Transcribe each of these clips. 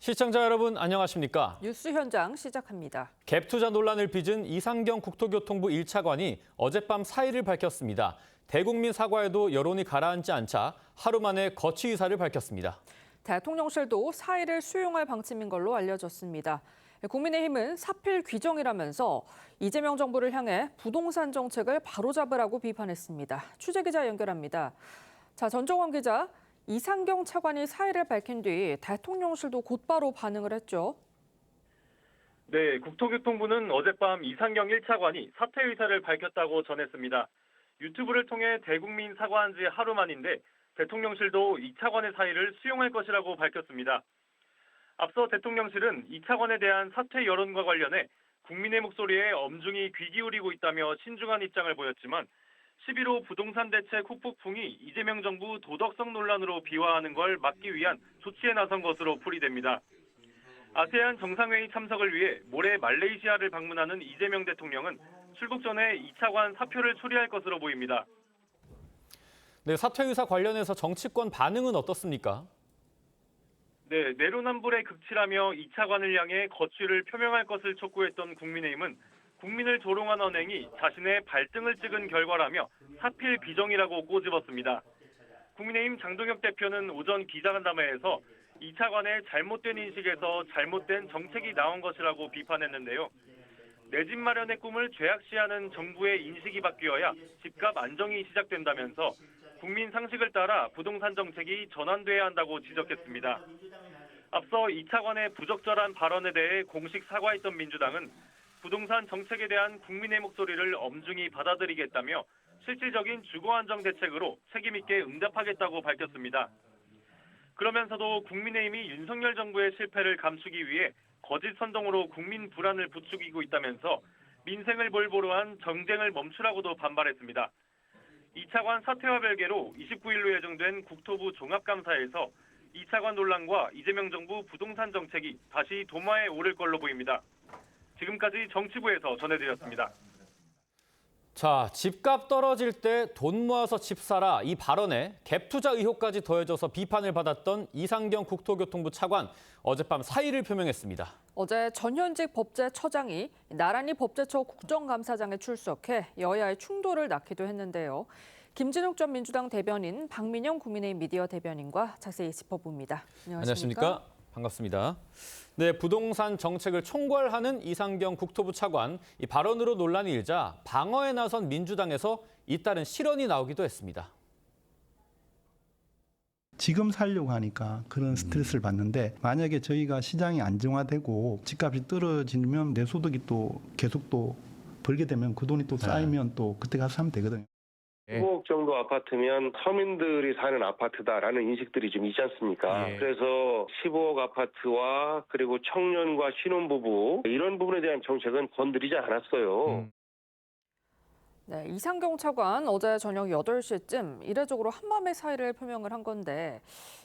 시청자 여러분 안녕하십니까? 뉴스 현장 시작합니다. 갭 투자 논란을 빚은 이상경 국토교통부 1차관이 어젯밤 사의를 밝혔습니다. 대국민 사과에도 여론이 가라앉지 않자 하루 만에 거취 의사를 밝혔습니다. 대통령실도 사의를 수용할 방침인 걸로 알려졌습니다. 국민의힘은 사필 귀정이라면서 이재명 정부를 향해 부동산 정책을 바로잡으라고 비판했습니다. 취재기자 연결합니다. 자, 전종원 기자, 이상경 차관이 사의를 밝힌 뒤 대통령실도 곧바로 반응을 했죠. 네, 국토교통부는 어젯밤 이상경 1차관이 사퇴 의사를 밝혔다고 전했습니다. 유튜브를 통해 대국민 사과한 지 하루 만인데 대통령실도 이 차관의 사의를 수용할 것이라고 밝혔습니다. 앞서 대통령실은 이 차관에 대한 사퇴 여론과 관련해 국민의 목소리에 엄중히 귀 기울이고 있다며 신중한 입장을 보였지만 11호 부동산 대책 후폭풍이 이재명 정부 도덕성 논란으로 비화하는 걸 막기 위한 조치에 나선 것으로 풀이됩니다. 아세안 정상회의 참석을 위해 모레 말레이시아를 방문하는 이재명 대통령은 출국 전에 이 차관 사표를 처리할 것으로 보입니다. 네, 사퇴 의사 관련해서 정치권 반응은 어떻습니까? 네, 내로남불의 극치라며 이 차관을 향해 거취를 표명할 것을 촉구했던 국민의힘은 국민을 조롱한 언행이 자신의 발등을 찍은 결과라며 사필 귀정이라고 꼬집었습니다. 국민의힘 장동혁 대표는 오전 기자간담회에서 이 차관의 잘못된 인식에서 잘못된 정책이 나온 것이라고 비판했는데요. 내 집 마련의 꿈을 죄악시하는 정부의 인식이 바뀌어야 집값 안정이 시작된다면서 국민 상식을 따라 부동산 정책이 전환돼야 한다고 지적했습니다. 앞서 이 차관의 부적절한 발언에 대해 공식 사과했던 민주당은 부동산 정책에 대한 국민의 목소리를 엄중히 받아들이겠다며 실질적인 주거안정 대책으로 책임있게 응답하겠다고 밝혔습니다. 그러면서도 국민의힘이 윤석열 정부의 실패를 감추기 위해 거짓 선동으로 국민 불안을 부추기고 있다면서 민생을 볼보로 한 정쟁을 멈추라고도 반발했습니다. 이 차관 사퇴와 별개로 29일로 예정된 국토부 종합감사에서 이 차관 논란과 이재명 정부 부동산 정책이 다시 도마에 오를 걸로 보입니다. 지금까지 정치부에서 전해드렸습니다. 자, 집값 떨어질 때 돈 모아서 집 사라 이 발언에 갭 투자 의혹까지 더해져서 비판을 받았던 이상경 국토교통부 차관 어젯밤 사의를 표명했습니다. 어제 전현직 법제처장이 나란히 법제처 국정감사장에 출석해 여야의 충돌을 낳기도 했는데요. 김진욱 전 민주당 대변인, 박민영 국민의힘 미디어 대변인과 자세히 짚어봅니다. 안녕하십니까? 반갑습니다. 네, 부동산 정책을 총괄하는 이상경 국토부 차관, 이 발언으로 논란이 일자 방어에 나선 민주당에서 잇따른 실언이 나오기도 했습니다. 지금 살려고 하니까 그런 스트레스를 받는데 만약에 저희가 시장이 안정화되고 집값이 떨어지면 내 소득이 또 계속 또 벌게 되면 그 돈이 또 쌓이면 또 그때 가서 사면 되거든요. 15억 정도 아파트면 서민들이 사는 아파트다라는 인식들이 좀 있지 않습니까? 그래서 15억 아파트와 그리고 청년과 신혼부부 이런 부분에 대한 정책은 건드리지 않았어요. 네, 이상경 차관 어제 저녁 8시쯤 이례적으로 한마음의 사의를 표명을 한 건데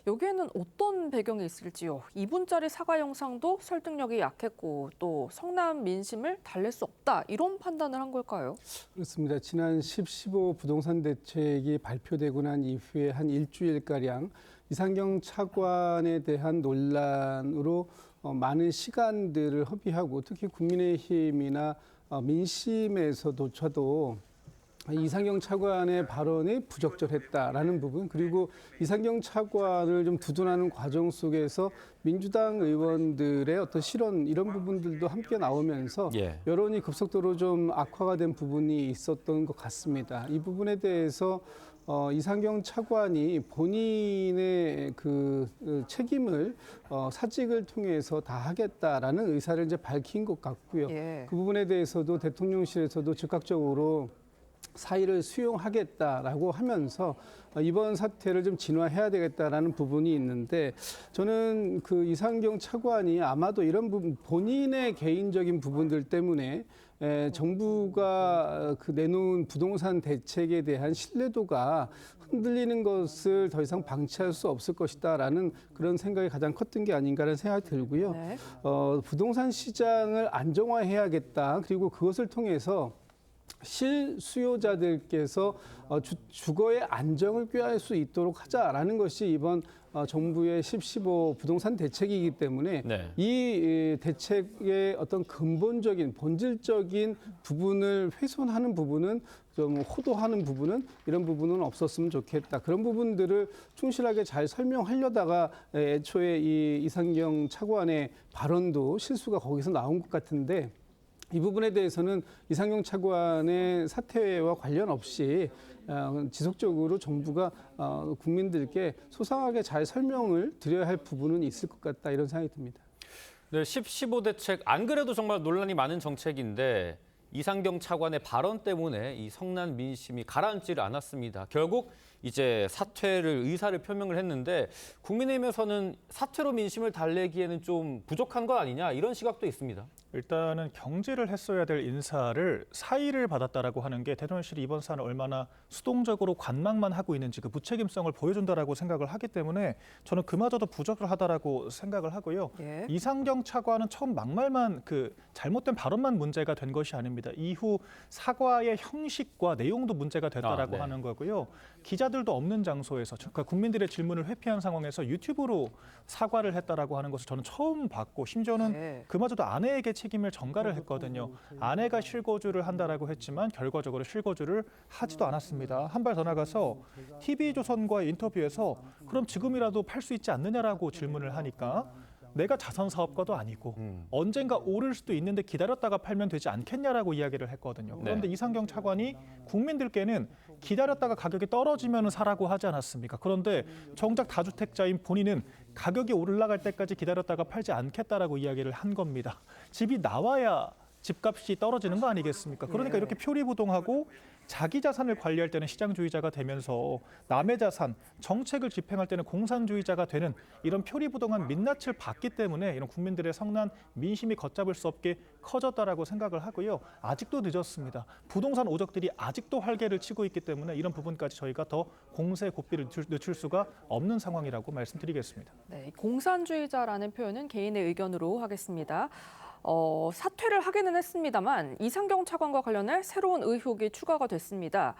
여기에는 어떤 배경이 있을지요. 2분짜리 사과 영상도 설득력이 약했고 또 성남 민심을 달랠 수 없다 이런 판단을 한 걸까요? 그렇습니다. 지난 15 부동산 대책이 발표되고 난 이후에 한 일주일가량 이상경 차관에 대한 논란으로 많은 시간들을 허비하고 특히 국민의힘이나 민심에서조차도 이상경 차관의 발언이 부적절했다라는 부분 그리고 이상경 차관을 좀 두둔하는 과정 속에서 민주당 의원들의 어떤 실언 이런 부분들도 함께 나오면서 여론이 급속도로 좀 악화가 된 부분이 있었던 것 같습니다. 이 부분에 대해서 이상경 차관이 본인의 그 책임을 사직을 통해서 다하겠다라는 의사를 이제 밝힌 것 같고요. 그 부분에 대해서도 대통령실에서도 즉각적으로 사의를 수용하겠다라고 하면서 이번 사태를 좀 진화해야 되겠다라는 부분이 있는데 저는 그 이상경 차관이 아마도 이런 부분 본인의 개인적인 부분들 때문에 정부가 그 내놓은 부동산 대책에 대한 신뢰도가 흔들리는 것을 더 이상 방치할 수 없을 것이다라는 그런 생각이 가장 컸던 게 아닌가라는 생각이 들고요. 부동산 시장을 안정화해야겠다. 그리고 그것을 통해서 실수요자들께서 주거의 안정을 꾀할 수 있도록 하자라는 것이 이번 정부의 10.15 부동산 대책이기 때문에 네. 이 대책의 어떤 근본적인 본질적인 부분을 훼손하는 부분은 좀 호도하는 부분은 이런 부분은 없었으면 좋겠다. 그런 부분들을 충실하게 잘 설명하려다가 애초에 이 이상경 차관의 발언도 실수가 거기서 나온 것 같은데 이 부분에 대해서는 이상경 차관의 사퇴와 관련 없이 지속적으로 정부가 국민들께 소상하게 잘 설명을 드려야 할 부분은 있을 것 같다 이런 생각이 듭니다. 네, 10.15 대책 안 그래도 정말 논란이 많은 정책인데 이상경 차관의 발언 때문에 이 성난 민심이 가라앉지를 않았습니다. 결국 이제 사퇴를 의사를 표명을 했는데 국민의힘에서는 사퇴로 민심을 달래기에는 좀 부족한 거 아니냐 이런 시각도 있습니다. 일단은 경질을 했어야 될 인사를 사의를 받았다라고 하는 게 대통령실이 이번 사안을 얼마나 수동적으로 관망만 하고 있는지 그 무책임성을 보여준다라고 생각을 하기 때문에 저는 그마저도 부적절하다라고 생각을 하고요. 예. 이상경 차관은 처음 막말만 그 잘못된 발언만 문제가 된 것이 아닙니다. 이후 사과의 형식과 내용도 문제가 됐다라고 네. 하는 거고요. 기자들도 없는 장소에서 그러니까 국민들의 질문을 회피한 상황에서 유튜브로 사과를 했다라고 하는 것을 저는 처음 봤고 심지어는 네. 그마저도 아내에게 책임을 전가를 했거든요. 아내가 실거주를 한다라고 했지만 결과적으로 실거주를 하지도 않았습니다. 한 발 더 나가서 TV조선과의 인터뷰에서 그럼 지금이라도 팔 수 있지 않느냐라고 질문을 하니까 내가 자선 사업가도 아니고 언젠가 오를 수도 있는데 기다렸다가 팔면 되지 않겠냐라고 이야기를 했거든요. 그런데 네. 이상경 차관이 국민들께는 기다렸다가 가격이 떨어지면 사라고 하지 않았습니까? 그런데 정작 다주택자인 본인은 가격이 올라갈 때까지 기다렸다가 팔지 않겠다라고 이야기를 한 겁니다. 집이 나와야 집값이 떨어지는 거 아니겠습니까? 그러니까 이렇게 표리부동하고 자기 자산을 관리할 때는 시장주의자가 되면서 남의 자산, 정책을 집행할 때는 공산주의자가 되는 이런 표리부동한 민낯을 봤기 때문에 이런 국민들의 성난 민심이 걷잡을 수 없게 커졌다라고 생각을 하고요. 아직도 늦었습니다. 부동산 오적들이 아직도 활개를 치고 있기 때문에 이런 부분까지 저희가 더 공세 고삐를 늦출 수가 없는 상황이라고 말씀드리겠습니다. 네, 공산주의자라는 표현은 개인의 의견으로 하겠습니다. 사퇴를 하기는 했습니다만 이상경 차관과 관련해 새로운 의혹이 추가가 됐습니다.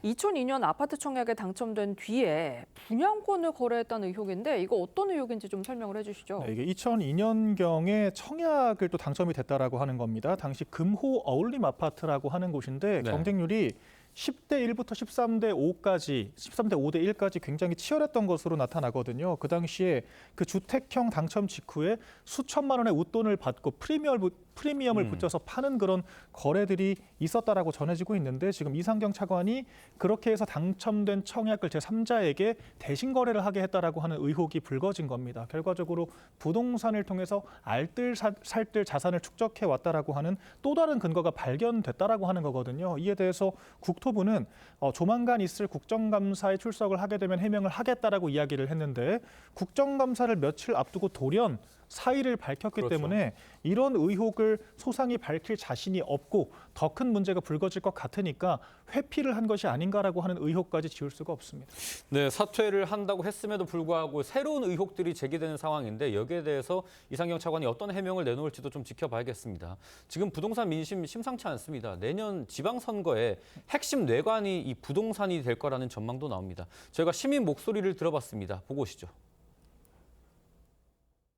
2002년 아파트 청약에 당첨된 뒤에 분양권을 거래했다는 의혹인데 이거 어떤 의혹인지 좀 설명을 해주시죠. 네, 이게 2002년경에 청약을 또 당첨이 됐다라고 하는 겁니다. 당시 금호 어울림 아파트라고 하는 곳인데 네. 경쟁률이 10대 1부터 13대 5까지, 13대 5대 1까지 굉장히 치열했던 것으로 나타나거든요. 그 당시에 그 주택형 당첨 직후에 수천만 원의 웃돈을 받고 프리미엄을 붙여서 파는 그런 거래들이 있었다라고 전해지고 있는데 지금 이상경 차관이 그렇게 해서 당첨된 청약을 제3자에게 대신 거래를 하게 했다라고 하는 의혹이 불거진 겁니다. 결과적으로 부동산을 통해서 알뜰살뜰 자산을 축적해 왔다라고 하는 또 다른 근거가 발견됐다라고 하는 거거든요. 이에 대해서 국토부는 조만간 있을 국정감사에 출석을 하게 되면 해명을 하겠다라고 이야기를 했는데 국정감사를 며칠 앞두고 돌연 사의를 밝혔기 그렇죠. 때문에 이런 의혹을 소상히 밝힐 자신이 없고 더 큰 문제가 불거질 것 같으니까 회피를 한 것이 아닌가라고 하는 의혹까지 지울 수가 없습니다. 네, 사퇴를 한다고 했음에도 불구하고 새로운 의혹들이 제기되는 상황인데 여기에 대해서 이상경 차관이 어떤 해명을 내놓을지도 좀 지켜봐야겠습니다. 지금 부동산 민심 심상치 않습니다. 내년 지방선거에 핵심 뇌관이 이 부동산이 될 거라는 전망도 나옵니다. 저희가 시민 목소리를 들어봤습니다. 보고 오시죠.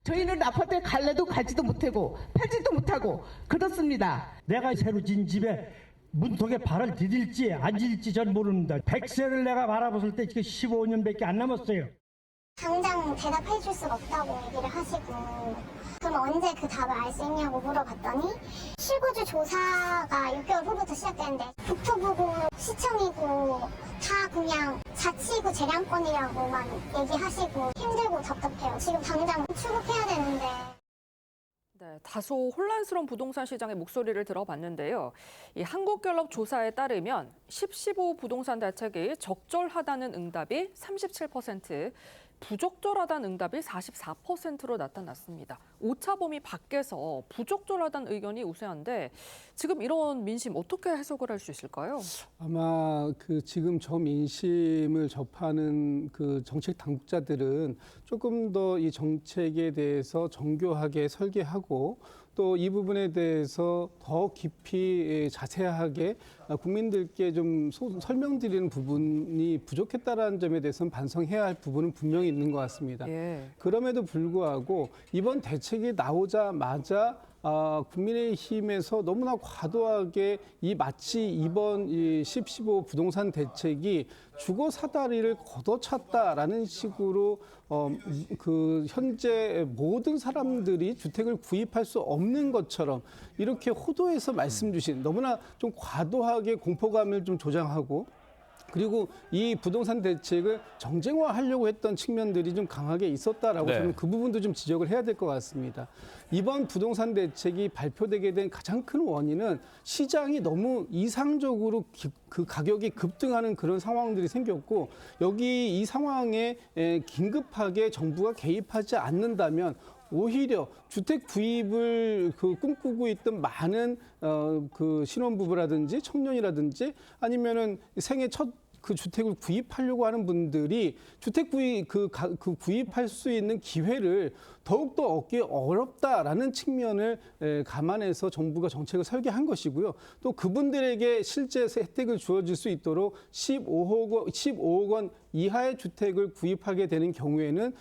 저희는 아파트에 갈래도 가지도 못하고 팔지도 못하고 그렇습니다. 내가 새로 진 집에 문턱에 발을 디딜지 안 디딜지 전 모릅니다. 100세를 내가 바라봤을 때 지금 15년밖에 안 남았어요. 당장 대답해 줄 수가 없다고 얘기를 하시고 그럼 언제 그 답을 알 수 있냐고 물어봤더니 실거주 조사가 6개월 후부터 시작되는데 국토부고 시청이고 다 그냥 자치구 재량권이라고만 얘기하시고 힘들고 답답해요. 지금 당장 출국해야 되는데. 네, 다소 혼란스러운 부동산 시장의 목소리를 들어봤는데요. 이 한국갤럽 조사에 따르면 10.15 부동산 대책이 적절하다는 응답이 37%, 부적절하다는 응답이 44%로 나타났습니다. 오차범위 밖에서 부적절하다는 의견이 우세한데 지금 이런 민심 어떻게 해석을 할 수 있을까요? 아마 그 지금 저 민심을 접하는 그 정책 당국자들은 조금 더 이 정책에 대해서 정교하게 설계하고 또 이 부분에 대해서 더 깊이 자세하게 국민들께 좀 설명드리는 부분이 부족했다라는 점에 대해서는 반성해야 할 부분은 분명히 있는 것 같습니다. 예. 그럼에도 불구하고 이번 대책이 나오자마자 국민의힘에서 너무나 과도하게 마치 이번 10.15 부동산 대책이 주거 사다리를 걷어찼다라는 식으로 그 현재 모든 사람들이 주택을 구입할 수 없는 것처럼 이렇게 호도해서 말씀 주신 너무나 좀 과도하게 공포감을 좀 조장하고 그리고 이 부동산 대책을 정쟁화하려고 했던 측면들이 좀 강하게 있었다라고 네. 저는 그 부분도 좀 지적을 해야 될 것 같습니다. 이번 부동산 대책이 발표되게 된 가장 큰 원인은 시장이 너무 이상적으로 그 가격이 급등하는 그런 상황들이 생겼고 여기 이 상황에 긴급하게 정부가 개입하지 않는다면 오히려 주택 구입을 꿈꾸고 있던 많은 그 신혼부부라든지 청년이라든지 아니면은 생애 첫 그 주택을 구입하려고 하는 분들이 주택 구입할 수 있는 기회를 더욱더 얻기 어렵다라는 측면을 감안해서 정부가 정책을 설계한 것이고요. 또 그분들에게 실제 혜택을 주어질 수 있도록 15억 원 이하의 주택을 구입하게 되는 경우에는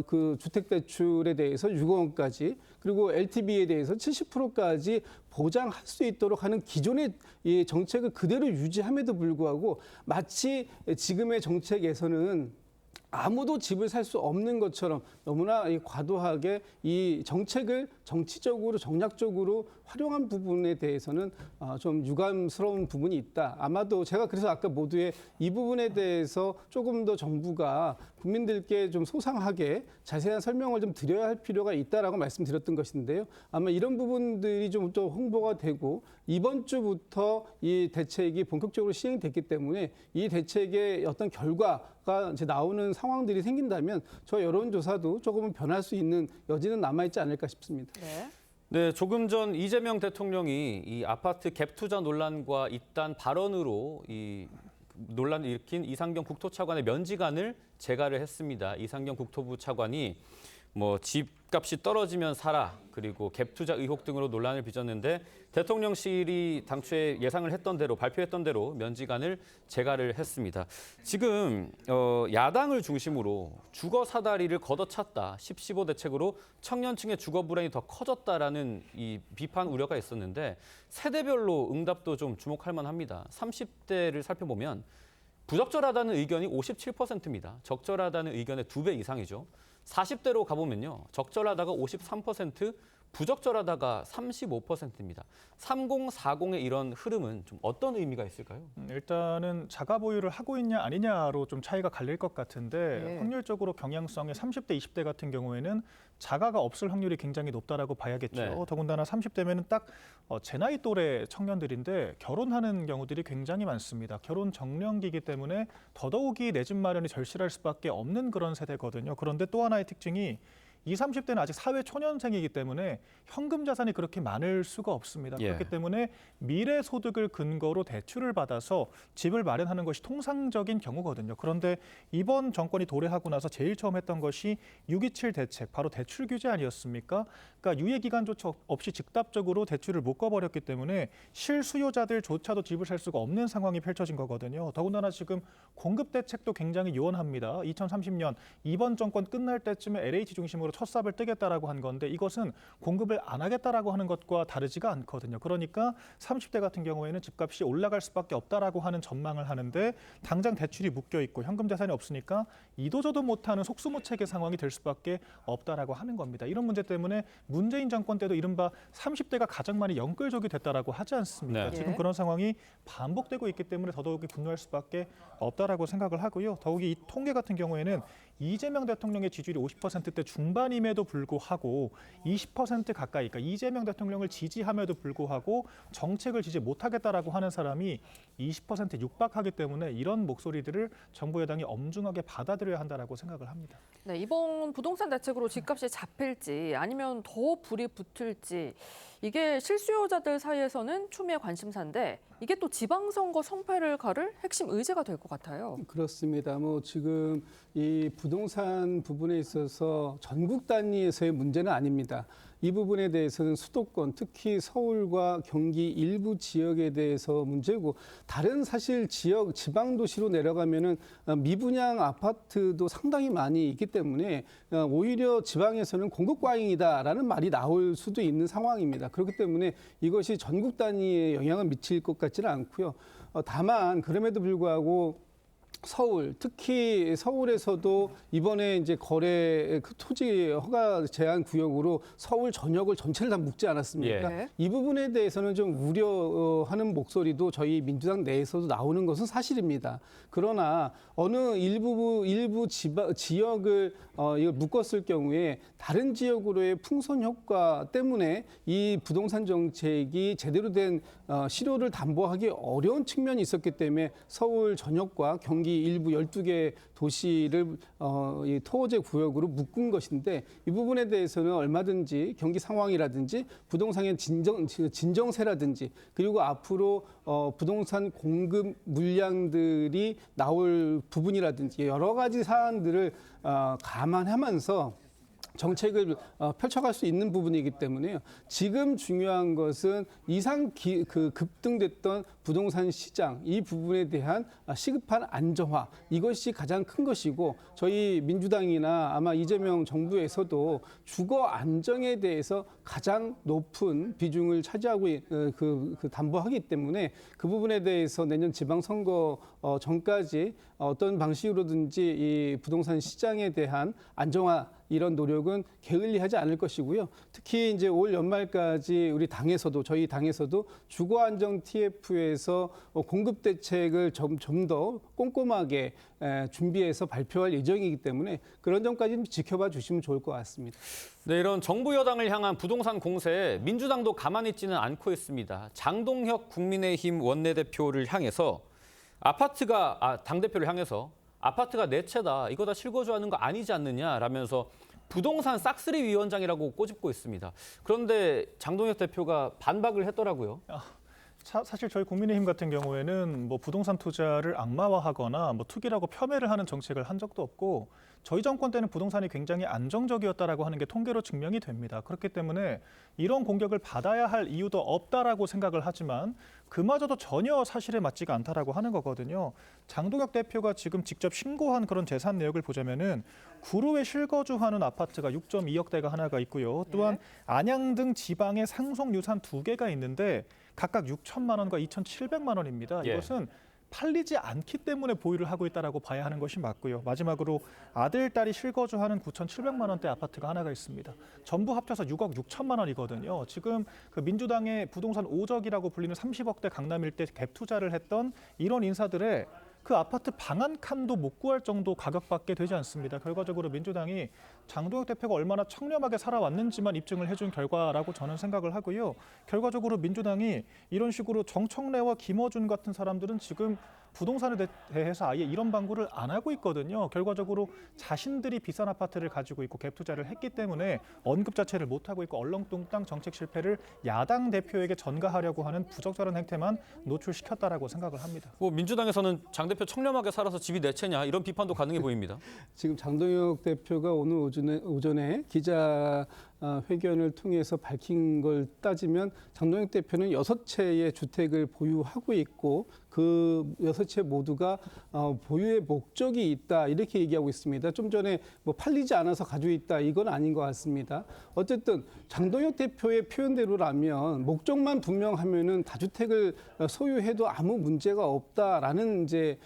그 주택대출에 대해서 6억 원까지 그리고 LTV에 대해서 70%까지 보장할 수 있도록 하는 기존의 이 정책을 그대로 유지함에도 불구하고 마치 지금의 정책에서는 아무도 집을 살 수 없는 것처럼 너무나 과도하게 이 정책을 정치적으로 정략적으로 활용한 부분에 대해서는 좀 유감스러운 부분이 있다. 아마도 제가 그래서 아까 모두의 이 부분에 대해서 조금 더 정부가 국민들께 좀 소상하게 자세한 설명을 좀 드려야 할 필요가 있다라고 말씀드렸던 것인데요. 아마 이런 부분들이 좀 홍보가 되고 이번 주부터 이 대책이 본격적으로 시행됐기 때문에 이 대책의 어떤 결과가 이제 나오는 상황들이 생긴다면 저 여론조사도 조금은 변할 수 있는 여지는 남아있지 않을까 싶습니다. 네. 네, 조금 전 이재명 대통령이 이 아파트 갭 투자 논란과 잇단 발언으로 이 논란을 일으킨 이상경 국토차관의 면직안을 재가를 했습니다. 이상경 국토부 차관이 뭐 집값이 떨어지면 사라 그리고 갭 투자 의혹 등으로 논란을 빚었는데 대통령실이 당초에 예상을 했던 대로 발표했던 대로 면직안을 재가를 했습니다. 지금 야당을 중심으로 주거 사다리를 걷어찼다. 10.15 대책으로 청년층의 주거 불안이 더 커졌다라는 이 비판 우려가 있었는데 세대별로 응답도 좀 주목할 만합니다. 30대를 살펴보면 부적절하다는 의견이 57%입니다. 적절하다는 의견의 2배 이상이죠. 40대로 가보면요. 적절하다가 53%, 부적절하다가 35%입니다. 3040의 이런 흐름은 좀 어떤 의미가 있을까요? 일단은 자가 보유를 하고 있냐 아니냐로 좀 차이가 갈릴 것 같은데 네. 확률적으로 경향성의 30대, 20대 같은 경우에는 자가가 없을 확률이 굉장히 높다라고 봐야겠죠. 네. 더군다나 30대면은 딱 제 나이 또래 청년들인데 결혼하는 경우들이 굉장히 많습니다. 결혼 정년기이기 때문에 더더욱이 내 집 마련이 절실할 수밖에 없는 그런 세대거든요. 그런데 또 하나의 특징이 20, 30대는 아직 사회 초년생이기 때문에 현금 자산이 그렇게 많을 수가 없습니다. 예. 그렇기 때문에 미래 소득을 근거로 대출을 받아서 집을 마련하는 것이 통상적인 경우거든요. 그런데 이번 정권이 도래하고 나서 제일 처음 했던 것이 6.27 대책, 바로 대출 규제 아니었습니까? 그러니까 유예기간조차 없이 즉답적으로 대출을 묶어버렸기 때문에 실수요자들조차도 집을 살 수가 없는 상황이 펼쳐진 거거든요. 더군다나 지금 공급 대책도 굉장히 요원합니다. 2030년 이번 정권 끝날 때쯤에 LH 중심으로 첫 삽을 뜨겠다라고 한 건데 이것은 공급을 안 하겠다라고 하는 것과 다르지가 않거든요. 그러니까 30대 같은 경우에는 집값이 올라갈 수밖에 없다라고 하는 전망을 하는데 당장 대출이 묶여 있고 현금 자산이 없으니까 이도저도 못하는 속수무책의 상황이 될 수밖에 없다라고 하는 겁니다. 이런 문제 때문에 문재인 정권 때도 이른바 30대가 가장 많이 영끌족이 됐다라고 하지 않습니까? 네. 지금 그런 상황이 반복되고 있기 때문에 더더욱이 분노할 수밖에 없다라고 생각을 하고요. 더욱이 이 통계 같은 경우에는 이재명 대통령의 지지율이 50%대 중반임에도 불구하고 20% 가까이, 그러니까 이재명 대통령을 지지함에도 불구하고 정책을 지지 못하겠다라고 하는 사람이 20% 육박하기 때문에 이런 목소리들을 정부 여당이 엄중하게 받아들여야 한다라고 생각을 합니다. 네, 이번 부동산 대책으로 집값이 잡힐지 아니면 더 불이 붙을지 이게 실수요자들 사이에서는 추미애 관심사인데 이게 또 지방선거 성패를 가를 핵심 의제가 될 것 같아요. 그렇습니다. 뭐 지금 이 부동산 부분에 있어서 전국 단위에서의 문제는 아닙니다. 이 부분에 대해서는 수도권, 특히 서울과 경기 일부 지역에 대해서 문제고, 다른 사실 지역, 지방 도시로 내려가면은 미분양 아파트도 상당히 많이 있기 때문에 오히려 지방에서는 공급 과잉이다라는 말이 나올 수도 있는 상황입니다. 그렇기 때문에 이것이 전국 단위에 영향을 미칠 것 같지는 않고요. 다만 그럼에도 불구하고 서울, 특히 서울에서도 이번에 이제 거래 토지 허가 제한 구역으로 서울 전역을 전체를 다 묶지 않았습니까? 예. 이 부분에 대해서는 좀 우려하는 목소리도 저희 민주당 내에서도 나오는 것은 사실입니다. 그러나 어느 일부 지역을 이걸 묶었을 경우에 다른 지역으로의 풍선 효과 때문에 이 부동산 정책이 제대로 된 실효를 담보하기 어려운 측면이 있었기 때문에 서울 전역과 경기 일부 12개 도시를 이 토호제 구역으로 묶은 것인데, 이 부분에 대해서는 얼마든지 경기 상황이라든지 부동산의 진정세라든지, 그리고 앞으로 부동산 공급 물량들이 나올 부분이라든지 여러 가지 사안들을 감안하면서 정책을 펼쳐갈 수 있는 부분이기 때문에요. 지금 중요한 것은 급등됐던 부동산 시장, 이 부분에 대한 시급한 안정화, 이것이 가장 큰 것이고, 저희 민주당이나 아마 이재명 정부에서도 주거 안정에 대해서 가장 높은 비중을 차지하고 담보하기 때문에 그 부분에 대해서 내년 지방선거 전까지 어떤 방식으로든지 이 부동산 시장에 대한 안정화, 이런 노력은 게을리하지 않을 것이고요. 특히 이제 올 연말까지 저희 당에서도 주거 안정 TF에서 공급 대책을 좀 더 꼼꼼하게 준비해서 발표할 예정이기 때문에 그런 점까지 좀 지켜봐 주시면 좋을 것 같습니다. 네, 이런 정부 여당을 향한 부동산 공세에 민주당도 가만히 있지는 않고 있습니다. 장동혁 국민의힘 원내대표를 향해서 당대표를 향해서 아파트가 내 채다, 이거 다 실거주하는 거 아니지 않느냐라면서 부동산 싹쓸이 위원장이라고 꼬집고 있습니다. 그런데 장동혁 대표가 반박을 했더라고요. 사실 저희 국민의힘 같은 경우에는 뭐 부동산 투자를 악마화하거나 뭐 투기라고 폄훼를 하는 정책을 한 적도 없고, 저희 정권 때는 부동산이 굉장히 안정적이었다라고 하는 게 통계로 증명이 됩니다. 그렇기 때문에 이런 공격을 받아야 할 이유도 없다라고 생각을 하지만 그마저도 전혀 사실에 맞지가 않다라고 하는 거거든요. 장동혁 대표가 지금 직접 신고한 그런 재산 내역을 보자면은 구로에 실거주하는 아파트가 6.2억 대가 하나가 있고요. 또한 안양 등 지방에 상속 유산 2개가 있는데 각각 6천만 원과 2,700만 원입니다. 이것은 팔리지 않기 때문에 보유를 하고 있다라고 봐야 하는 것이 맞고요. 마지막으로 아들, 딸이 실거주하는 9,700만 원대 아파트가 하나가 있습니다. 전부 합쳐서 6억 6천만 원이거든요. 지금 그 민주당의 부동산 오적이라고 불리는 30억대 강남 일대 갭 투자를 했던 이런 인사들의 그 아파트 방 한 칸도 못 구할 정도 가격밖에 되지 않습니다. 결과적으로 민주당이 장동혁 대표가 얼마나 청렴하게 살아왔는지만 입증을 해준 결과라고 저는 생각을 하고요. 결과적으로 민주당이 이런 식으로 정청래와 김어준 같은 사람들은 지금 부동산에 대해서 아예 이런 방구를 안 하고 있거든요. 결과적으로 자신들이 비싼 아파트를 가지고 있고 갭 투자를 했기 때문에 언급 자체를 못하고 있고 얼렁뚱땅 정책 실패를 야당 대표에게 전가하려고 하는 부적절한 행태만 노출시켰다라고 생각을 합니다. 민주당에서는 장 대표 청렴하게 살아서 집이 내 채냐, 이런 비판도 가능해 보입니다. 지금 장동혁 대표가 오늘 오전에 기자 회견을 통해서 밝힌 걸 따지면 장동혁 대표는 6채의 주택을 보유하고 있고 그 6채 모두가 보유의 목적이 있다, 이렇게 얘기하고 있습니다. 좀 전에 뭐 팔리지 않아서 가지고 있다, 이건 아닌 것 같습니다. 어쨌든 장동혁 대표의 표현대로라면 목적만 분명하면은 다주택을 소유해도 아무 문제가 없다라는 이제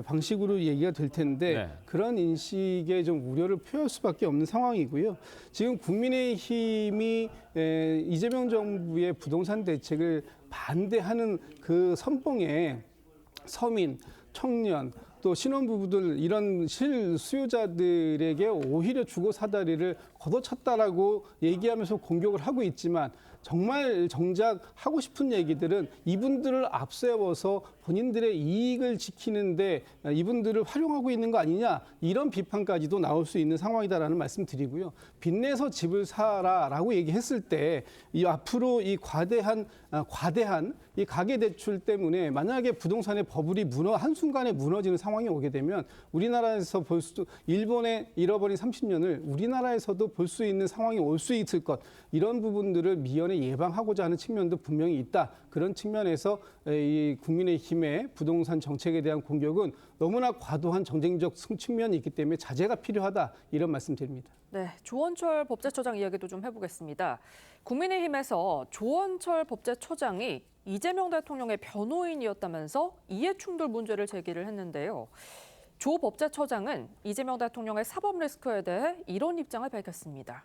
방식으로 얘기가 될 텐데 그런 인식에 좀 우려를 표할 수밖에 없는 상황이고요. 지금 국민의힘이 이재명 정부의 부동산 대책을 반대하는 그 선봉에 서민, 청년, 또 신혼부부들, 이런 실수요자들에게 오히려 주거 사다리를 걷어찼다라고 얘기하면서 공격을 하고 있지만, 정말 정작 하고 싶은 얘기들은 이분들을 앞세워서 본인들의 이익을 지키는데 이분들을 활용하고 있는 거 아니냐, 이런 비판까지도 나올 수 있는 상황이다라는 말씀 드리고요. 빚내서 집을 사라라고 얘기했을 때 이 앞으로 이 과대한 이 가계대출 때문에 만약에 부동산의 버블이 한순간에 무너지는 상황이 오게 되면 우리나라에서 볼 수도, 일본의 잃어버린 30년을 우리나라에서도 볼 수 있는 상황이 올 수 있을 것, 이런 부분들을 미연에 예방하고자 하는 측면도 분명히 있다. 그런 측면에서 이 국민의힘의 부동산 정책에 대한 공격은 너무나 과도한 정쟁적 측면이 있기 때문에 자제가 필요하다. 이런 말씀드립니다. 네, 조원철 법제처장 이야기도 좀 해보겠습니다. 국민의힘에서 조원철 법제처장이 이재명 대통령의 변호인이었다면서 이해충돌 문제를 제기를 했는데요. 조 법제처장은 이재명 대통령의 사법 리스크에 대해 이런 입장을 밝혔습니다.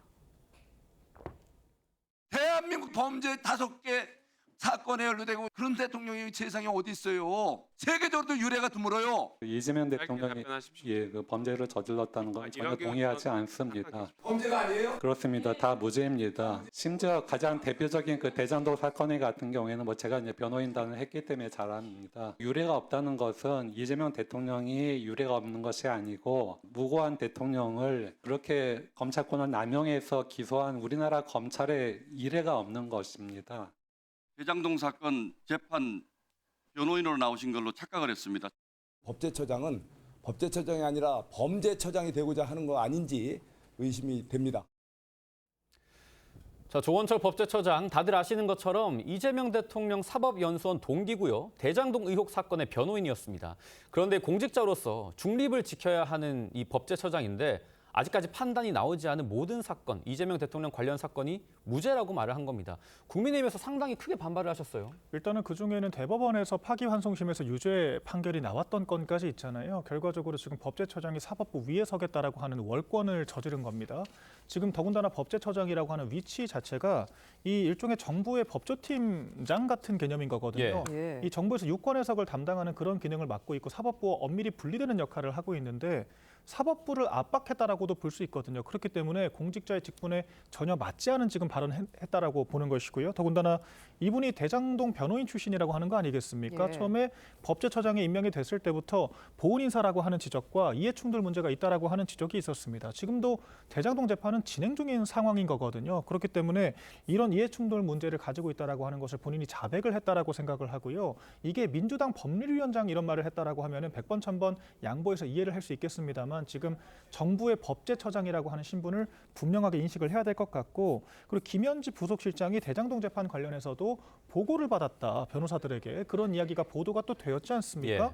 대한민국 범죄 5개 사건에 연루되고 그런 대통령이 세상에 어디 있어요? 세계적으로도 유례가 드물어요. 이재명 대통령이 그 범죄를 저질렀다는 건 전혀 동의하지 않습니다. 범죄가 아니에요? 그렇습니다. 다 무죄입니다. 심지어 가장 대표적인 그 대장동 사건 같은 경우에는 뭐 제가 이제 변호인단을 했기 때문에 잘 압니다. 유례가 없다는 것은 이재명 대통령이 유례가 없는 것이 아니고 무고한 대통령을 그렇게 검찰권을 남용해서 기소한 우리나라 검찰의 이례가 없는 것입니다. 대장동 사건 재판 변호인으로 나오신 걸로 착각을 했습니다. 법제처장은 법제처장이 아니라 범죄처장이 되고자 하는 거 아닌지 의심이 됩니다. 자, 조원철 법제처장, 다들 아시는 것처럼 이재명 대통령 사법연수원 동기고요. 대장동 의혹 사건의 변호인이었습니다. 그런데 공직자로서 중립을 지켜야 하는 이 법제처장인데 아직까지 판단이 나오지 않은 모든 사건, 이재명 대통령 관련 사건이 무죄라고 말을 한 겁니다. 국민의힘에서 상당히 크게 반발을 하셨어요. 일단은 그중에는 대법원에서 파기환송심에서 유죄 판결이 나왔던 건까지 있잖아요. 결과적으로 지금 법제처장이 사법부 위에 서겠다라고 하는 월권을 저지른 겁니다. 지금 더군다나 법제처장이라고 하는 위치 자체가 이 일종의 정부의 법조팀장 같은 개념인 거거든요. 이 정부에서 유권 해석을 담당하는 그런 기능을 맡고 있고 사법부와 엄밀히 분리되는 역할을 하고 있는데 사법부를 압박했다라고도 볼 수 있거든요. 그렇기 때문에 공직자의 직분에 전혀 맞지 않은 지금 발언했다라고 보는 것이고요. 더군다나 이분이 대장동 변호인 출신이라고 하는 거 아니겠습니까? 처음에 법제처장에 임명이 됐을 때부터 보훈 인사라고 하는 지적과 이해충돌 문제가 있다라고 하는 지적이 있었습니다. 지금도 대장동 재판은 진행 중인 상황인 거거든요. 그렇기 때문에 이런 이해충돌 문제를 가지고 있다라고 하는 것을 본인이 자백을 했다라고 생각을 하고요. 이게 민주당 법률위원장 이런 말을 했다라고 하면은 100번 1000번 양보해서 이해를 할 수 있겠습니다만 지금 정부의 법제처장이라고 하는 신분을 분명하게 인식을 해야 될 것 같고, 그리고 김현지 부속실장이 대장동 재판 관련해서도 보고를 받았다, 변호사들에게. 그런 이야기가 보도가 또 되었지 않습니까?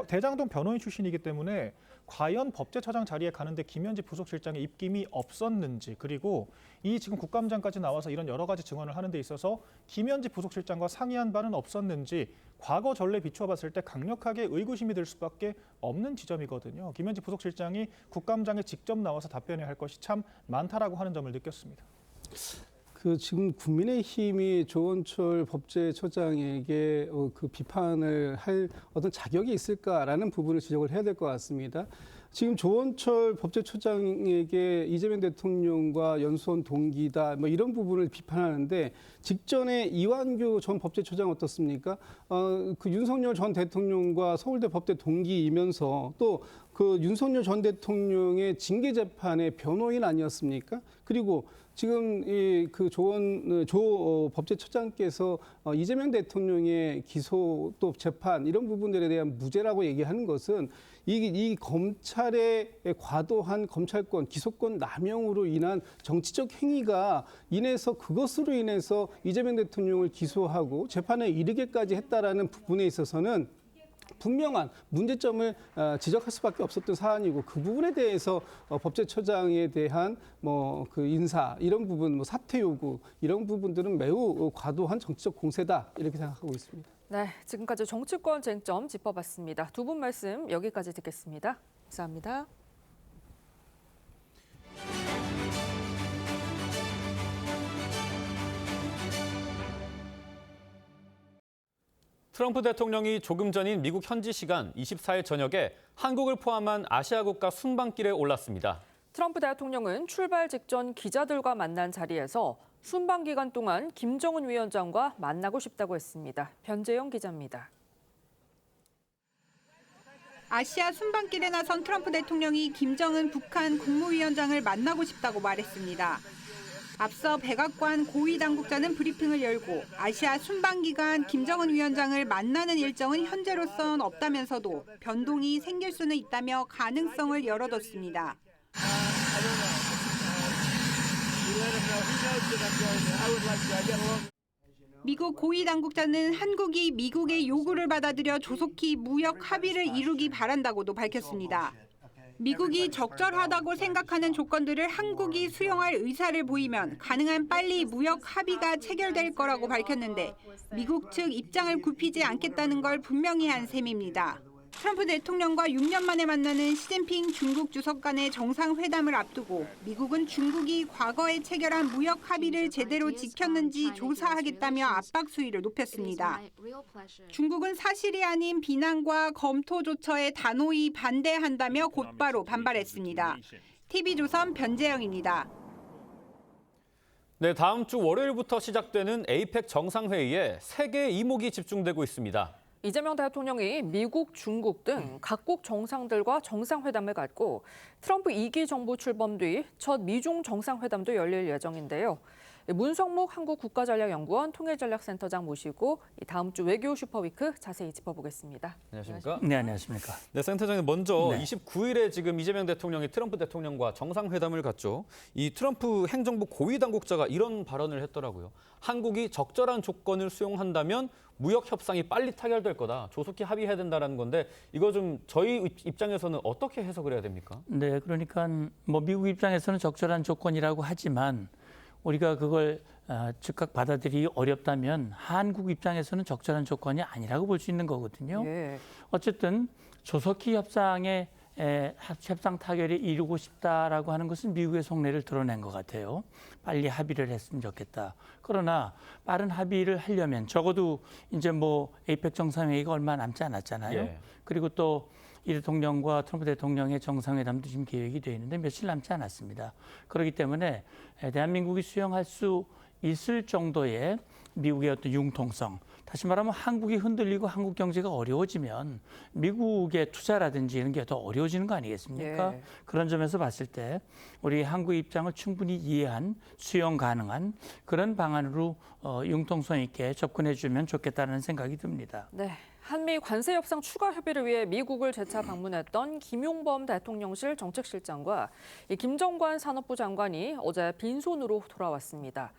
대장동 변호인 출신이기 때문에 과연 법제처장 자리에 가는데 김현지 부속실장의 입김이 없었는지, 그리고 이 지금 국감장까지 나와서 이런 여러 가지 증언을 하는 데 있어서 김현지 부속실장과 상의한 바는 없었는지 과거 전례 비추어 봤을 때 강력하게 의구심이 들 수밖에 없는 지점이거든요. 김현지 부속실장이 국감장에 직접 나와서 답변해야 할 것이 참 많다라고 하는 점을 느꼈습니다. 지금 국민의힘이 조원철 법제처장에게 그 비판을 할 어떤 자격이 있을까라는 부분을 지적을 해야 될 것 같습니다. 지금 조원철 법제처장에게 이재명 대통령과 연수원 동기다, 뭐 이런 부분을 비판하는데, 직전에 이완규 전 법제처장 어떻습니까? 그 윤석열 전 대통령과 서울대 법대 동기이면서 또 그 윤석열 전 대통령의 징계 재판의 변호인 아니었습니까? 그리고 지금 조 법제처장께서 이재명 대통령의 기소 또 재판 이런 부분들에 대한 무죄라고 얘기하는 것은 이 검찰의 과도한 검찰권, 기소권 남용으로 인한 정치적 행위가 인해서 그것으로 인해서 이재명 대통령을 기소하고 재판에 이르게까지 했다라는 부분에 있어서는 분명한 문제점을 지적할 수밖에 없었던 사안이고, 그 부분에 대해서 법제처장에 대한 그 인사 이런 부분, 사퇴 요구 이런 부분들은 매우 과도한 정치적 공세다, 이렇게 생각하고 있습니다. 네, 지금까지 정치권 쟁점 짚어봤습니다. 두 분 말씀 여기까지 듣겠습니다. 감사합니다. 트럼프 대통령이 조금 전인 미국 현지 시간 24일 저녁에 한국을 포함한 아시아 국가 순방길에 올랐습니다. 트럼프 대통령은 출발 직전 기자들과 만난 자리에서 순방 기간 동안 김정은 위원장과 만나고 싶다고 했습니다. 변재영 기자입니다. 아시아 순방길에 나선 트럼프 대통령이 김정은 북한 국무위원장을 만나고 싶다고 말했습니다. 앞서 백악관 고위 당국자는 브리핑을 열고 아시아 순방 기간 김정은 위원장을 만나는 일정은 현재로선 없다면서도 변동이 생길 수는 있다며 가능성을 열어뒀습니다. 미국 고위 당국자는 한국이 미국의 요구를 받아들여 조속히 무역 합의를 이루기 바란다고도 밝혔습니다. 미국이 적절하다고 생각하는 조건들을 한국이 수용할 의사를 보이면 가능한 빨리 무역 합의가 체결될 거라고 밝혔는데 미국 측 입장을 굽히지 않겠다는 걸 분명히 한 셈입니다. 트럼프 대통령과 6년 만에 만나는 시진핑 중국 주석 간의 정상회담을 앞두고 미국은 중국이 과거에 체결한 무역 합의를 제대로 지켰는지 조사하겠다며 압박 수위를 높였습니다. 중국은 사실이 아닌 비난과 검토조처에 단호히 반대한다며 곧바로 반발했습니다. TV조선 변재영입니다. 네, 다음 주 월요일부터 시작되는 에이펙 정상회의에 세계 이목이 집중되고 있습니다. 이재명 대통령이 미국, 중국 등 각국 정상들과 정상회담을 갖고 트럼프 2기 정부 출범 뒤 첫 미중 정상회담도 열릴 예정인데요. 문성목 한국국가전략연구원 통일전략센터장 모시고 다음 주 외교 슈퍼위크 자세히 짚어보겠습니다. 안녕하십니까? 네, 안녕하십니까? 네, 센터장님 먼저 네. 29일에 지금 이재명 대통령이 트럼프 대통령과 정상회담을 갖죠. 이 트럼프 행정부 고위 당국자가 이런 발언을 했더라고요. 한국이 적절한 조건을 수용한다면 무역 협상이 빨리 타결될 거다. 조속히 합의해야 된다는 건데 이거 좀 저희 입장에서는 어떻게 해석을 해야 됩니까? 네, 그러니까 뭐 미국 입장에서는 적절한 조건이라고 하지만 우리가 그걸 즉각 받아들이기 어렵다면 한국 입장에서는 적절한 조건이 아니라고 볼 수 있는 거거든요. 예. 어쨌든 조속히 협상 타결에 이루고 싶다라고 하는 것은 미국의 속내를 드러낸 것 같아요. 빨리 합의를 했으면 좋겠다. 그러나 빠른 합의를 하려면 적어도 이제 뭐 에이펙 정상회의가 얼마 남지 않았잖아요. 예. 그리고 또 이 대통령과 트럼프 대통령의 정상회담도 지금 계획이 되어 있는데 며칠 남지 않았습니다. 그렇기 때문에 대한민국이 수용할 수 있을 정도의 미국의 어떤 융통성, 다시 말하면 한국이 흔들리고 한국 경제가 어려워지면 미국의 투자라든지 이런 게 더 어려워지는 거 아니겠습니까? 예. 그런 점에서 봤을 때 우리 한국의 입장을 충분히 이해한 수용 가능한 그런 방안으로 융통성 있게 접근해 주면 좋겠다는 생각이 듭니다. 네. 한미 관세 협상 추가 협의를 위해 미국을 재차 방문했던 김용범 대통령실 정책실장과 김정관 산업부 장관이 어제 빈손으로 돌아왔습니다.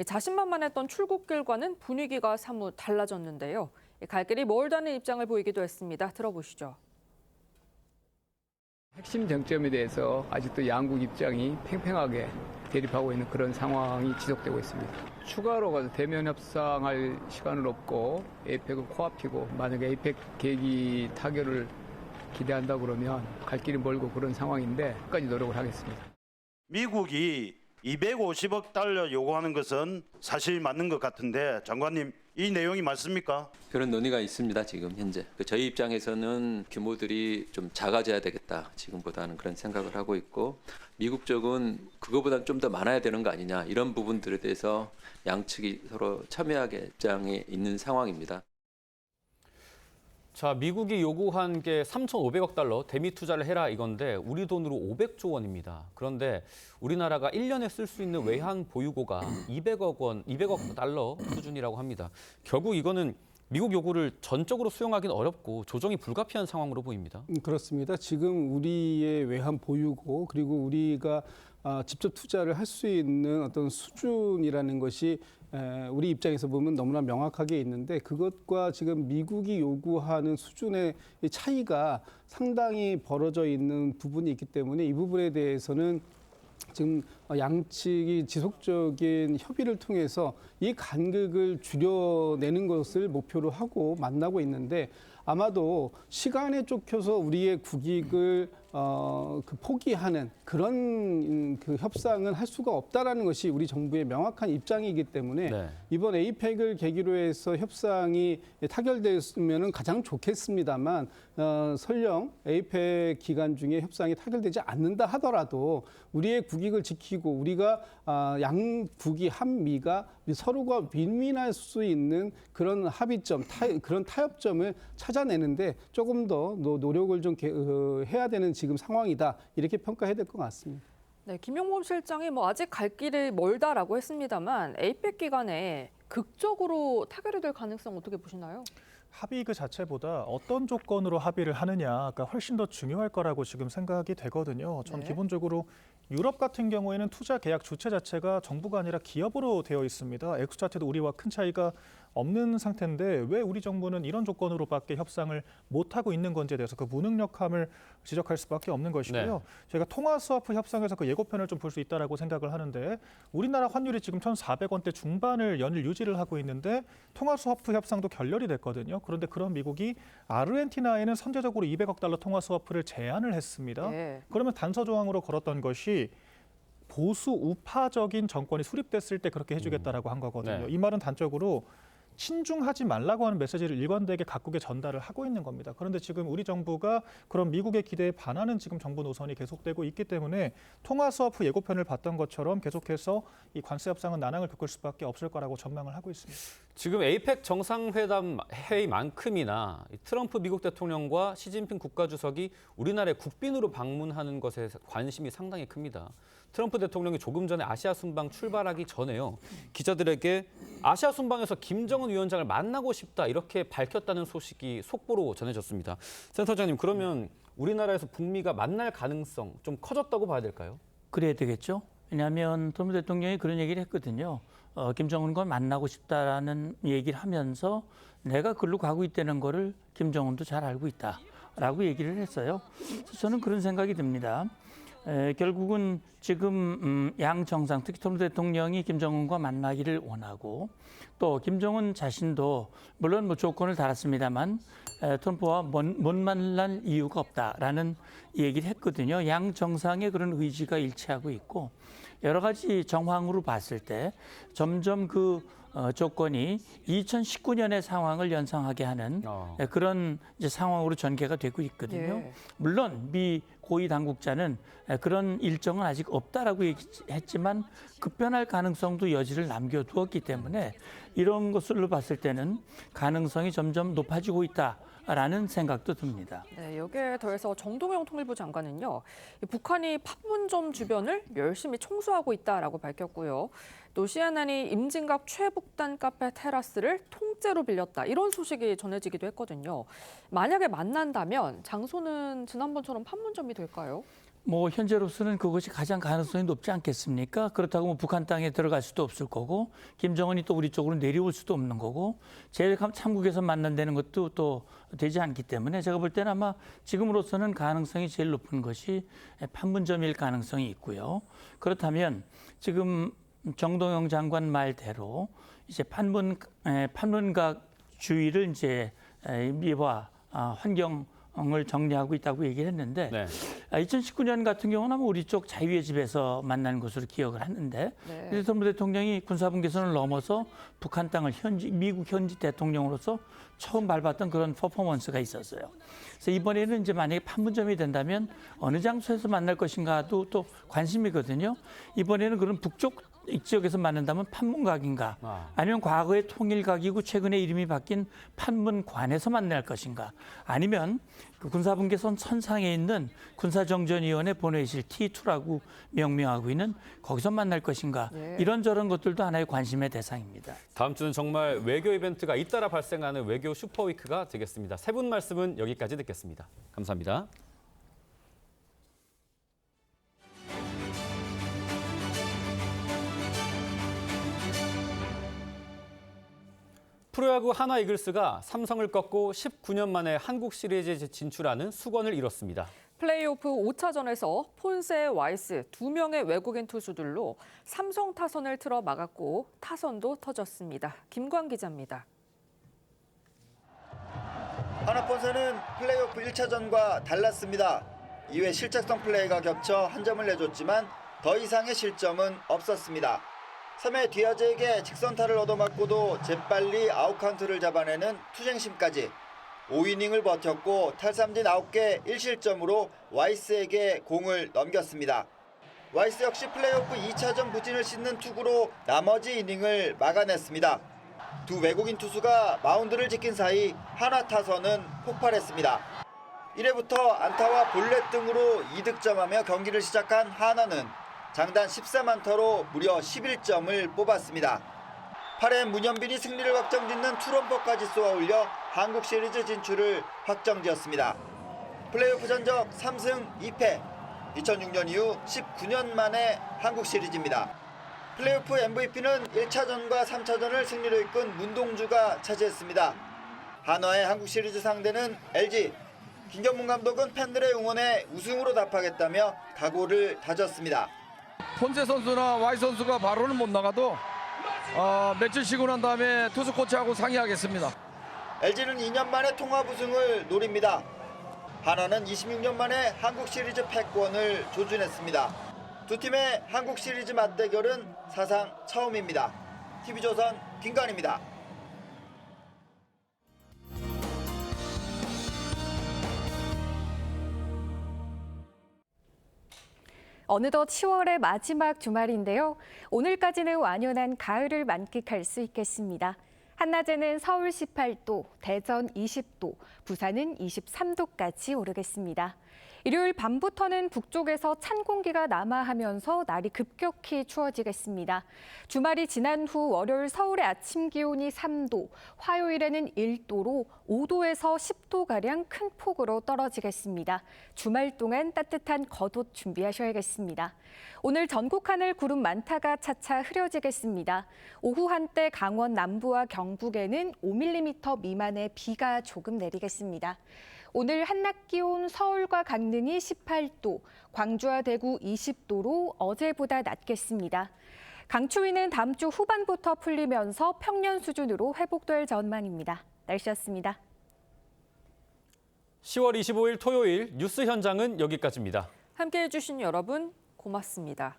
자신만만했던 출국길과는 분위기가 사뭇 달라졌는데요. 갈 길이 멀다는 입장을 보이기도 했습니다. 들어보시죠. 핵심 쟁점에 대해서 아직도 양국 입장이 팽팽하게 대립하고 있는 그런 상황이 지속되고 있습니다. 추가로 가서 대면 협상할 시간은 없고 에이펙을 코앞이고 만약에 에이펙 계기 타결을 기대한다 그러면 갈 길이 멀고 그런 상황인데 끝까지 노력을 하겠습니다. 미국이 250억 달러 요구하는 것은 사실 맞는 것 같은데 장관님 이 내용이 맞습니까? 그런 논의가 있습니다. 지금 현재. 저희 입장에서는 규모들이 좀 작아져야 되겠다. 지금보다는 그런 생각을 하고 있고 미국 쪽은 그거보다는 좀 더 많아야 되는 거 아니냐. 이런 부분들에 대해서 양측이 서로 첨예하게 입장에 있는 상황입니다. 자, 미국이 요구한 게 3,500억 달러 대미 투자를 해라 이건데 우리 돈으로 500조 원입니다. 그런데 우리나라가 1년에 쓸 수 있는 외환 보유고가 200억 달러 수준이라고 합니다. 결국 이거는 미국 요구를 전적으로 수용하기는 어렵고 조정이 불가피한 상황으로 보입니다. 그렇습니다. 지금 우리의 외환 보유고 그리고 우리가 직접 투자를 할 수 있는 어떤 수준이라는 것이 우리 입장에서 보면 너무나 명확하게 있는데 그것과 지금 미국이 요구하는 수준의 차이가 상당히 벌어져 있는 부분이 있기 때문에 이 부분에 대해서는 지금 양측이 지속적인 협의를 통해서 이 간극을 줄여내는 것을 목표로 하고 만나고 있는데 아마도 시간에 쫓겨서 우리의 국익을 포기하는 그런 그 협상은 할 수가 없다라는 것이 우리 정부의 명확한 입장이기 때문에 네. 이번 에이펙을 계기로 해서 협상이 타결됐으면 가장 좋겠습니다만 설령 에이펙 기간 중에 협상이 타결되지 않는다 하더라도 우리의 국익을 지키고 우리가 양국이 한미가 서로가 윈윈할 수 있는 그런 합의점, 그런 타협점을 찾아내는데 조금 더 노력을 좀 해야 되는 지금 상황이다 이렇게 평가해야 될 것 같습니다. 네, 김용범 실장이 아직 갈 길이 멀다라고 했습니다만 에이펙 기간에 극적으로 타결이 될 가능성 어떻게 보시나요? 합의 그 자체보다 어떤 조건으로 합의를 하느냐가 훨씬 더 중요할 거라고 지금 생각이 되거든요. 전 네. 기본적으로 유럽 같은 경우에는 투자 계약 주체 자체가 정부가 아니라 기업으로 되어 있습니다. 액수 자체도 우리와 큰 차이가 없는 상태인데 왜 우리 정부는 이런 조건으로밖에 협상을 못하고 있는 건지에 대해서 그 무능력함을 지적할 수밖에 없는 것이고요. 네. 저희가 통화스와프 협상에서 그 예고편을 좀 볼 수 있다라고 생각을 하는데 우리나라 환율이 지금 1,400원대 중반을 연일 유지를 하고 있는데 통화스와프 협상도 결렬이 됐거든요. 그런데 그런 미국이 아르헨티나에는 선제적으로 200억 달러 통화스와프를 제안을 했습니다. 네. 그러면 단서 조항으로 걸었던 것이 보수 우파적인 정권이 수립됐을 때 그렇게 해주겠다라고 한 거거든요. 네. 이 말은 단적으로 친중하지 말라고 하는 메시지를 일관되게 각국에 전달을 하고 있는 겁니다. 그런데 지금 우리 정부가 그런 미국의 기대에 반하는 지금 정부 노선이 계속되고 있기 때문에 통화스와프 예고편을 봤던 것처럼 계속해서 이 관세 협상은 난항을 겪을 수밖에 없을 거라고 전망을 하고 있습니다. 지금 에이펙 정상회담 회의만큼이나 트럼프 미국 대통령과 시진핑 국가주석이 우리나라에 국빈으로 방문하는 것에 관심이 상당히 큽니다. 트럼프 대통령이 조금 전에 아시아 순방 출발하기 전에요. 기자들에게 아시아 순방에서 김정은 위원장을 만나고 싶다 이렇게 밝혔다는 소식이 속보로 전해졌습니다. 센터장님, 그러면 우리나라에서 북미가 만날 가능성 좀 커졌다고 봐야 될까요? 그래야 되겠죠. 왜냐하면 트럼프 대통령이 그런 얘기를 했거든요. 김정은과 만나고 싶다라는 얘기를 하면서 내가 글로 가고 있다는 거를 김정은도 잘 알고 있다라고 얘기를 했어요. 그래서 저는 그런 생각이 듭니다. 결국은 지금 양 정상, 특히 트럼프 대통령이 김정은과 만나기를 원하고 또 김정은 자신도 물론 뭐 조건을 달았습니다만 트럼프와 못 만날 이유가 없다라는 얘기를 했거든요. 양 정상의 그런 의지가 일치하고 있고 여러 가지 정황으로 봤을 때 점점 그 조건이 2019년의 상황을 연상하게 하는 그런 이제 상황으로 전개가 되고 있거든요. 예. 물론 미 고위 당국자는 그런 일정은 아직 없다라고 얘기했지만 급변할 가능성도 여지를 남겨두었기 때문에 이런 것으로 봤을 때는 가능성이 점점 높아지고 있다라는 생각도 듭니다. 네, 여기에 더해서 정동영 통일부 장관은요, 북한이 판문점 주변을 열심히 청소하고 있다라고 밝혔고요. 또 시아난이 임진각 최북단 카페 테라스를 통째로 빌렸다 이런 소식이 전해지기도 했거든요. 만약에 만난다면 장소는 지난번처럼 판문점이 될까요? 뭐 현재로서는 그것이 가장 가능성이 높지 않겠습니까? 그렇다고 뭐 북한 땅에 들어갈 수도 없을 거고 김정은이 또 우리 쪽으로 내려올 수도 없는 거고 제3국에서 만난다는 것도 또 되지 않기 때문에 제가 볼 때는 아마 지금으로서는 가능성이 제일 높은 것이 판문점일 가능성이 있고요. 그렇다면 지금 정동영 장관 말대로 이제 판문각 주위를 이제 미화 환경을 정리하고 있다고 얘기를 했는데 네. 2019년 같은 경우는 우리 쪽 자유의 집에서 만난 것으로 기억을 하는데 네. 트럼프 대통령이 군사분 계선을 넘어서 북한 땅을 미국 현지 대통령으로서 처음 밟았던 그런 퍼포먼스가 있었어요. 그래서 이번에는 이제 만약에 판문점이 된다면 어느 장소에서 만날 것인가도 또 관심이거든요. 이번에는 그런 북쪽 지역에서 만난다면 판문각인가 아니면 과거의 통일각이고 최근에 이름이 바뀐 판문관에서 만날 것인가 아니면 그 군사분계선 선상에 있는 군사정전위원회 본회의실 T2라고 명명하고 있는 거기서 만날 것인가 이런저런 것들도 하나의 관심의 대상입니다. 다음 주는 정말 외교 이벤트가 잇따라 발생하는 외교 슈퍼위크가 되겠습니다. 세 분 말씀은 여기까지 듣겠습니다. 감사합니다. 프로야구 하나 이글스가 삼성을 꺾고 19년 만에 한국 시리즈에 진출하는 수건을 이뤘습니다. 플레이오프 5차전에서 폰세, 와이스 2명의 외국인 투수들로 삼성 타선을 틀어 막았고 타선도 터졌습니다. 김광 기자입니다. 하나폰세는 플레이오프 1차전과 달랐습니다. 2회 실책성 플레이가 겹쳐 한 점을 내줬지만 더 이상의 실점은 없었습니다. 3회 디아즈에게 직선타를 얻어맞고도 재빨리 아웃카운트를 잡아내는 투쟁심까지 5이닝을 버텼고 탈삼진 9개 1실점으로 와이스에게 공을 넘겼습니다. 와이스 역시 플레이오프 2차전 부진을 씻는 투구로 나머지 이닝을 막아냈습니다. 두 외국인 투수가 마운드를 지킨 사이 하나 타선은 폭발했습니다. 1회부터 안타와 볼넷 등으로 2득점하며 경기를 시작한 하나는 장단 14만타로 무려 11점을 뽑았습니다. 8회 문현빈이 승리를 확정짓는 투런퍼까지 쏘아올려 한국 시리즈 진출을 확정지었습니다. 플레이오프 전적 3승 2패, 2006년 이후 19년 만에 한국 시리즈입니다. 플레이오프 MVP는 1차전과 3차전을 승리로 이끈 문동주가 차지했습니다. 한화의 한국 시리즈 상대는 LG. 김경문 감독은 팬들의 응원에 우승으로 답하겠다며 각오를 다졌습니다. 폰세 선수나 Y 선수가 바로는 못 나가도 며칠 쉬고 난 다음에 투수 코치하고 상의하겠습니다. LG는 2년 만에 통합 우승을 노립니다. 한화는 26년 만에 한국 시리즈 패권을 조준했습니다. 두 팀의 한국 시리즈 맞대결은 사상 처음입니다. TV조선 김관입니다. 어느덧 10월의 마지막 주말인데요. 오늘까지는 완연한 가을을 만끽할 수 있겠습니다. 한낮에는 서울 18도, 대전 20도, 부산은 23도까지 오르겠습니다. 일요일 밤부터는 북쪽에서 찬 공기가 남하하면서 날이 급격히 추워지겠습니다. 주말이 지난 후 월요일 서울의 아침 기온이 3도, 화요일에는 1도로 5도에서 10도가량 큰 폭으로 떨어지겠습니다. 주말 동안 따뜻한 겉옷 준비하셔야겠습니다. 오늘 전국 하늘 구름 많다가 차차 흐려지겠습니다. 오후 한때 강원 남부와 경북에는 5mm 미만의 비가 조금 내리겠습니다. 오늘 한낮 기온 서울과 강릉이 18도, 광주와 대구 20도로 어제보다 낮겠습니다. 강추위는 다음 주 후반부터 풀리면서 평년 수준으로 회복될 전망입니다. 날씨였습니다. 10월 25일 토요일 뉴스 현장은 여기까지입니다. 함께해 주신 여러분 고맙습니다.